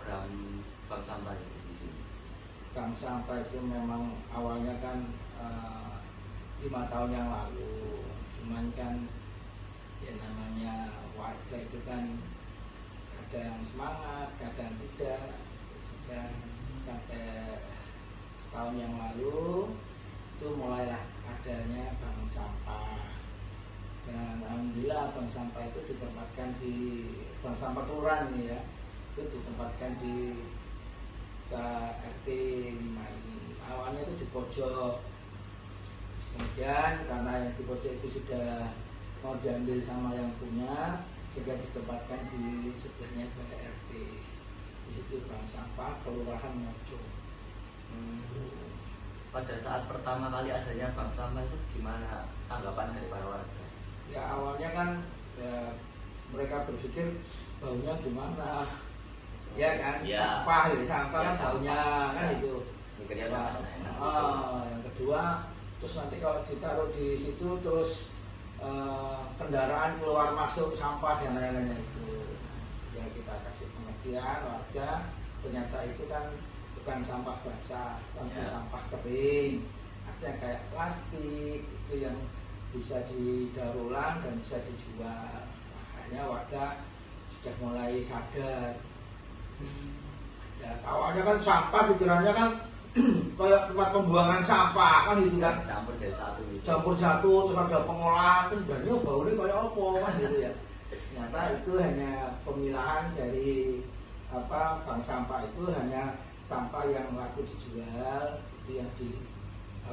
program bank sampah itu di sini? Bank sampah itu memang awalnya kan 5 tahun yang lalu, cuman kan ya namanya warga itu kan kadang semangat, kadang tidak. Dan sampai setahun yang lalu itu mulailah adanya bank sampah. Dan alhamdulillah bank sampah itu ditempatkan di bank sampah kelurahan ini ya, itu ditempatkan di RT 5 ini. Awalnya itu di pojok, kemudian karena yang di pojok itu sudah mau diambil sama yang punya, sehingga ditempatkan di sebelahnya pada RT. Di situ bank sampah kelurahan Mojo. Pada saat pertama kali adanya bank sampah itu gimana tanggapan dari para warga? Ya awalnya kan ya, mereka berpikir baunya gimana, ya kan, ya, sampah ya, sampah ya, kan baunya kan itu. Mikirnya enak. Yang kedua, terus nanti kalau ditaruh di situ terus kendaraan keluar masuk sampah dan lain-lainnya itu. Ya kita kasih pengertian warga, ternyata itu kan bukan sampah basah, tapi sampah kering. Artinya kayak plastik itu yang bisa didaur ulang dan bisa dijual. Makanya warga sudah mulai sadar. Ya, awalnya kan sampah pikirannya kan kayak tempat pembuangan sampah kan gitu kan, campur jadi satu gitu. Campur satu, terus ada pengolahan, terus sebenarnya baunya kayak apa kan gitu ya. Ternyata itu hanya pemilahan dari bank sampah, itu hanya sampah yang laku dijual, itu yang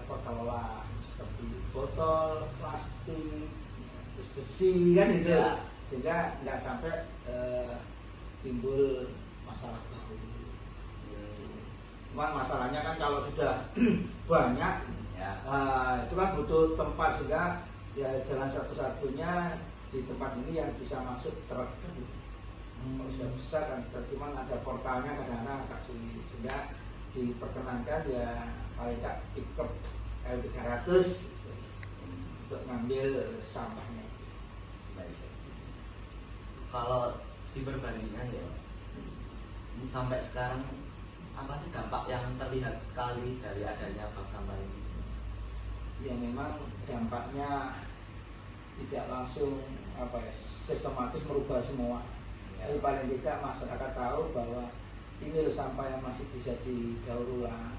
kelola seperti botol, plastik, terus besi kan gitu ya. Sehingga nggak sampai timbul masalah bau. Cuman masalahnya kan kalau sudah banyak itu kan butuh tempat, sehingga ya jalan satu-satunya di tempat ini yang bisa masuk truk kan. Kalau sudah besar kan, cuman ada portalnya kadang-kadang agak sulit, sehingga diperkenankan ya paling nggak pickup L300 gitu, untuk ngambil sampahnya itu. Kalau diperbandingkan ya sampai sekarang, apa sih dampak yang terlihat sekali dari adanya bank sampah ini? Ya memang dampaknya tidak langsung sistematis merubah semua. Tapi paling tidak masyarakat tahu bahwa ini loh sampah yang masih bisa didaur ulang,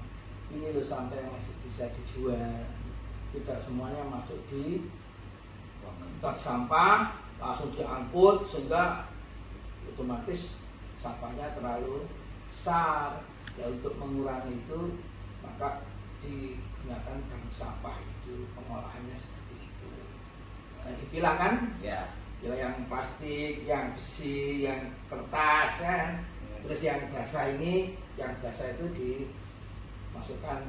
ini loh sampah yang masih bisa dijual. Tidak semuanya masuk di tempat sampah langsung diangkut, sehingga otomatis sampahnya terlalu besar. Ya untuk mengurangi itu maka digunakan bank sampah itu, pengolahannya seperti itu. Nah, dipilah kan? Ya, yang plastik, yang besi, yang kertas kan. Terus yang basah ini, yang basah itu dimasukkan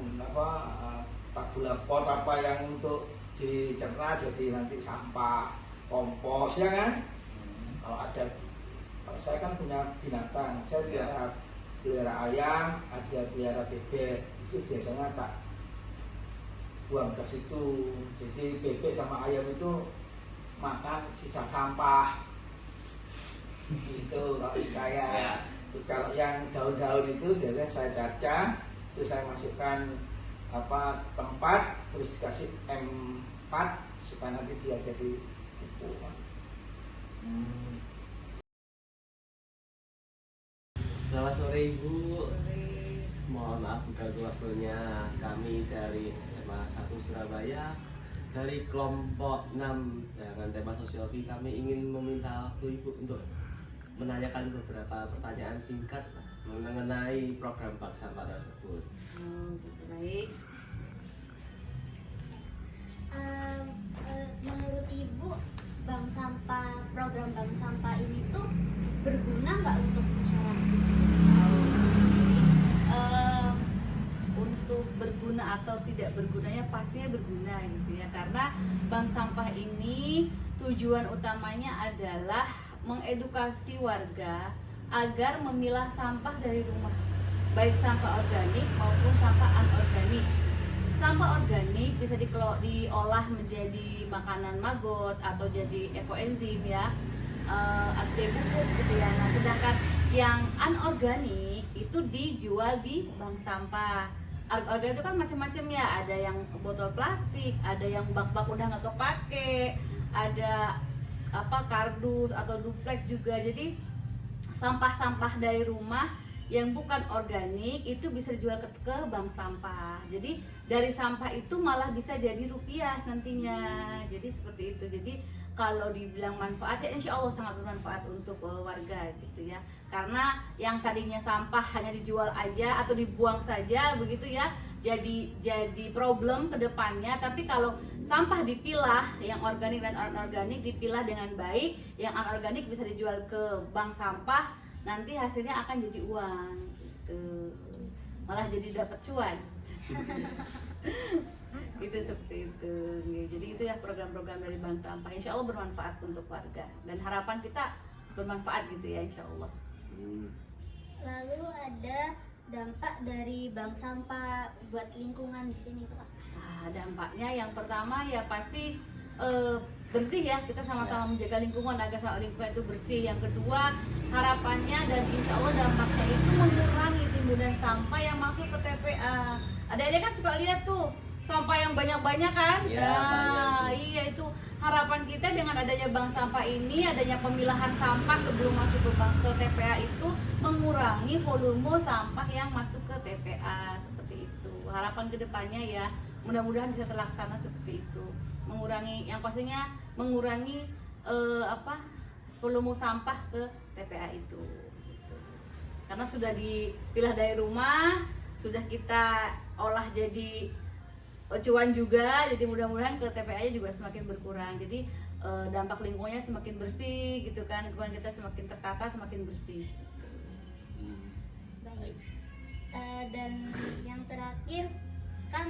tabula pot yang untuk dicerna jadi nanti sampah kompos ya kan. Kalau saya kan punya binatang, saya pelihara ayam, ada pelihara bebek, itu biasanya tak buang ke situ. Jadi bebek sama ayam itu makan sisa sampah itu kalau saya. Terus kalau yang daun-daun itu biasanya saya cacah, terus saya masukkan tempat, terus dikasih M4 supaya nanti dia jadi pupuk. Selamat sore Ibu. Mohon maaf mengganggu waktunya. Kami dari SMA 1 Surabaya, dari kelompok 6 dengan tema sosial kami ingin meminta waktu Ibu untuk menanyakan beberapa pertanyaan singkat mengenai program bank sampah tersebut. Baik. Menurut Ibu, program bank sampah ini tuh berguna nggak untuk masyarakat? Untuk berguna atau tidak bergunanya pastinya berguna gitu ya, karena bank sampah ini tujuan utamanya adalah mengedukasi warga agar memilah sampah dari rumah, baik sampah organik maupun sampah anorganik. Sampah organik bisa diolah menjadi makanan maggot atau jadi ekoenzim ya, atau pupuk gitu ya. Nah, sedangkan yang anorganik itu dijual di bank sampah. Organik itu kan macam-macam ya, ada yang botol plastik, ada yang bak-bak udah nggak kepake, ada kardus atau duplek juga. Jadi sampah-sampah dari rumah yang bukan organik itu bisa dijual ke bank sampah. Jadi dari sampah itu malah bisa jadi rupiah nantinya. Jadi seperti itu. Jadi kalau dibilang manfaat ya insya Allah sangat bermanfaat untuk warga gitu ya. Karena yang tadinya sampah hanya dijual aja atau dibuang saja begitu ya, jadi problem ke depannya. Tapi kalau sampah dipilah, yang organik dan anorganik dipilah dengan baik, yang anorganik bisa dijual ke bank sampah, nanti hasilnya akan jadi uang gitu. Malah jadi dapat cuan. Itu seperti itu. Jadi itu ya program-program dari bank sampah. Insya Allah bermanfaat untuk warga dan harapan kita bermanfaat gitu ya insya Allah. Lalu ada dampak dari bank sampah buat lingkungan di sini tuh, Kak. Nah, dampaknya yang pertama ya pasti bersih ya, kita sama-sama menjaga lingkungan agar lingkungan itu bersih. Yang kedua harapannya dan insya Allah dampaknya itu mengurangi timbunan sampah yang masuk ke TPA. Adik-adik kan suka lihat tuh sampah yang banyak-banyak kan? Ya, nah, iya itu harapan kita dengan adanya bank sampah ini, adanya pemilahan sampah sebelum masuk ke TPA itu mengurangi volume sampah yang masuk ke TPA seperti itu. Harapan kedepannya ya mudah-mudahan bisa terlaksana seperti itu. Mengurangi yang pastinya mengurangi volume sampah ke TPA itu. Gitu. Karena sudah dipilah dari rumah, sudah kita olah jadi cuan juga, jadi mudah-mudahan ke TPA-nya juga semakin berkurang. Jadi dampak lingkungannya semakin bersih gitu kan, lingkungan kita semakin tertata, semakin bersih. Baik. Dan yang terakhir kan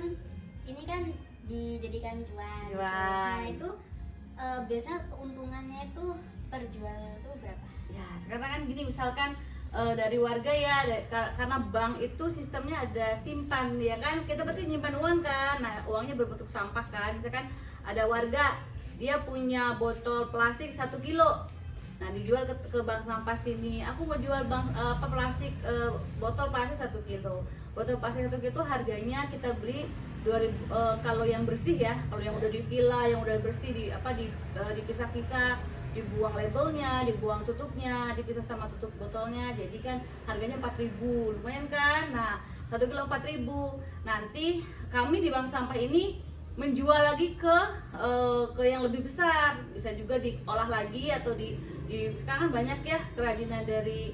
ini kan dijadikan cuan. Cuan. Nah itu biasanya keuntungannya itu per jual itu berapa? Ya sekarang kan gini, misalkan dari warga ya, karena bank itu sistemnya ada simpan ya kan, kita berarti nyimpan uang kan, nah uangnya berbentuk sampah kan. Misalkan ada warga dia punya botol plastik 1 kilo, nah dijual ke bank sampah sini, aku mau jual botol plastik 1 kilo. Botol plastik 1 kilo harganya kita beli 2000, kalau yang bersih ya, kalau yang udah dipilah, yang udah bersih dipisah-pisah, dibuang labelnya, dibuang tutupnya, dipisah sama tutup botolnya, jadi kan harganya 4.000, lumayan kan. Nah 1 kilo 4.000, nanti kami di bank sampah ini menjual lagi ke yang lebih besar, bisa juga diolah lagi atau sekarang kan banyak ya kerajinan dari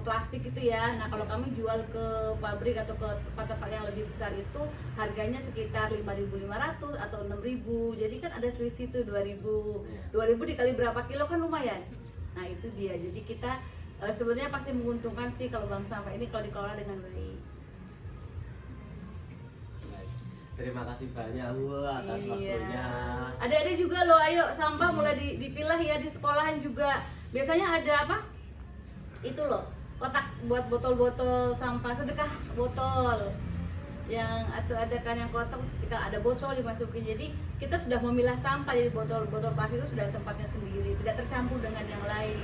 plastik itu ya. Nah kalau kami jual ke pabrik atau ke tempat-tempat yang lebih besar itu harganya sekitar 5.500 atau 6.000, jadi kan ada selisih tuh 2.000 dikali berapa kilo kan lumayan. Nah itu dia, jadi kita sebenarnya pasti menguntungkan sih kalau bank sampah ini kalau dikelola dengan baik. Terima kasih banyak Bu atas waktunya. Ada juga loh, ayo sampah mulai dipilah ya di sekolahan juga. Biasanya ada apa? Itu loh, kotak buat botol-botol sampah, sedekah botol. Yang atau ada kan yang kotak ketika ada botol dimasukin. Jadi kita sudah memilah sampah, jadi botol-botol plastik itu sudah ada tempatnya sendiri, tidak tercampur dengan yang lain.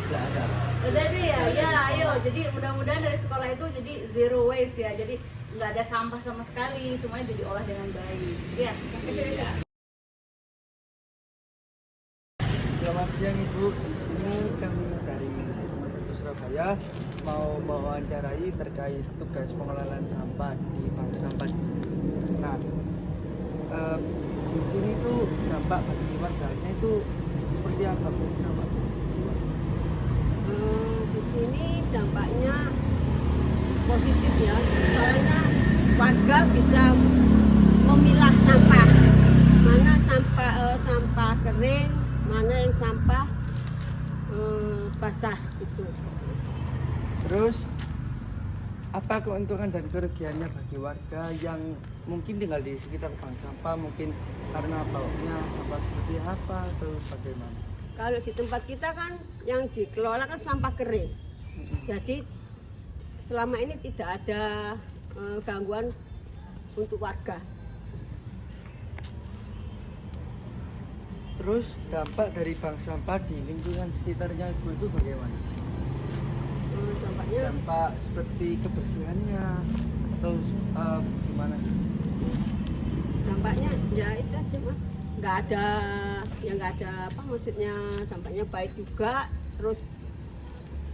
Sudah ada. Udah ada ya, ya ayo. Jadi mudah-mudahan dari sekolah itu jadi zero waste ya. Jadi nggak ada sampah sama sekali, semuanya jadi diolah dengan baik. Ya. Iya. Selamat siang Ibu, di sini kami dari Rumah Sakit Surabaya mau mewawancarai terkait tugas pengelolaan sampah di bank sampah di sini. Nah, di sini tuh dampak bagi warganya itu seperti apa Bu? Di sini dampaknya positif ya, soalnya warga bisa memilah sampah, mana sampah kering, mana yang sampah basah itu. Terus apa keuntungan dan kerugiannya bagi warga yang mungkin tinggal di sekitar bank sampah, mungkin karena baunya sampah seperti apa atau bagaimana? Kalau di tempat kita kan yang dikelola kan sampah kering, jadi selama ini tidak ada gangguan untuk warga. Terus dampak dari bank sampah di lingkungan sekitarnya Ibu itu bagaimana? dampaknya dampak seperti kebersihannya atau gimana sih? dampaknya ya itu aja mah nggak ada apa maksudnya dampaknya baik juga, terus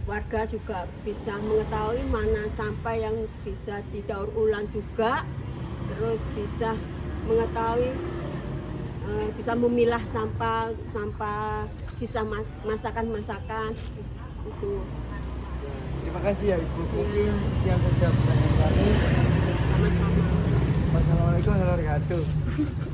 warga juga bisa mengetahui mana sampah yang bisa didaur ulang juga, terus bisa mengetahui bisa memilah sampah sisa masakan itu. Terima kasih ya Ibu. Mungkin sekian saja pertanyaan kami. Sama-sama. Wassalamualaikum warahmatullahi wabarakatuh.